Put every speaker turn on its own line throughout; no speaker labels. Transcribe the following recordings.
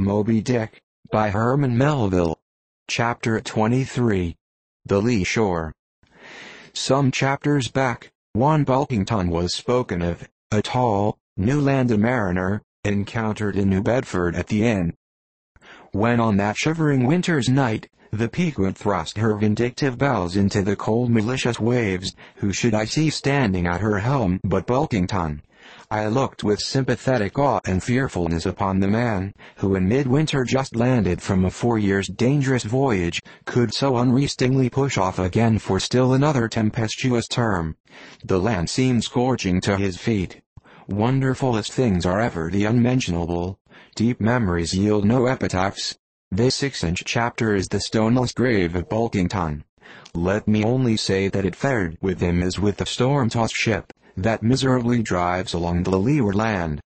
Moby-Dick, by Herman Melville. Chapter 23. The Lee Shore. Some chapters back, one Bulkington was spoken of, a tall, newlanded mariner, encountered in New Bedford at the inn. When on that shivering winter's night, the Pequod thrust her vindictive bows into the cold malicious waves, who should I see standing at her helm but Bulkington? I looked with sympathetic awe and fearfulness upon the man, who in midwinter just landed from a 4 years' dangerous voyage, could so unrestingly push off again for still another tempestuous term. The land seemed scorching to his feet. Wonderfullest things are ever the unmentionable. Deep memories yield no epitaphs. This 6-inch chapter is the stoneless grave of Bulkington. Let me only say that it fared with him as with a storm-tossed ship that miserably drives along the leeward land.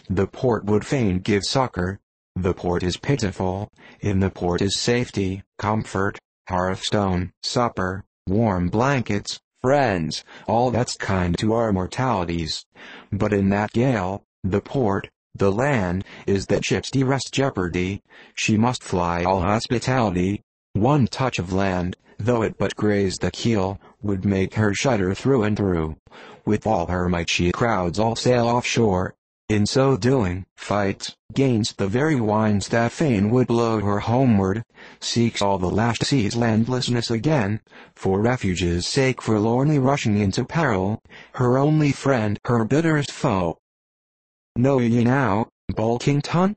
The port would fain give succor. The port is pitiful. In the port is safety, comfort, hearthstone, supper, warm blankets, friends, all that's kind to our mortalities. But in that gale, the port, the land, is that ship's dearest jeopardy. She must fly all hospitality. One touch of land, though it but graze the keel, would make her shudder through and through. With all her might she crowds all sail offshore. In so doing, fights, gainst the very winds that fain would blow her homeward, seeks all the lashed sea's landlessness again, for refuge's sake forlornly rushing into peril, her only friend, her bitterest foe. Know ye now, Bulkington?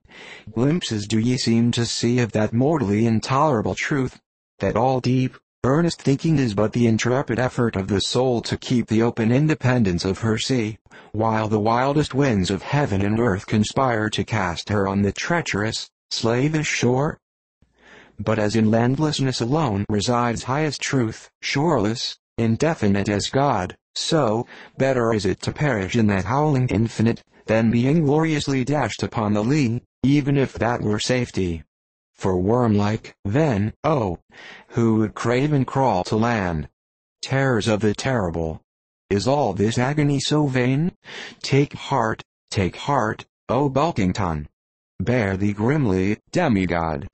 Glimpses do ye seem to see of that mortally intolerable truth, that all deep, earnest thinking is but the intrepid effort of the soul to keep the open independence of her sea, while the wildest winds of heaven and earth conspire to cast her on the treacherous, slavish shore? But as in landlessness alone resides highest truth, shoreless, indefinite as God, so, better is it to perish in that howling infinite, than be ingloriously dashed upon the lee, even if that were safety. For worm-like, then, oh, who would crave and crawl to land? Terrors of the terrible. Is all this agony so vain? Take heart, O Bulkington. Bear thee grimly, demigod.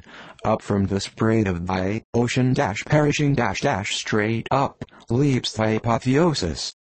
Up from the spray of thy ocean perishing straight up, leaps thy apotheosis.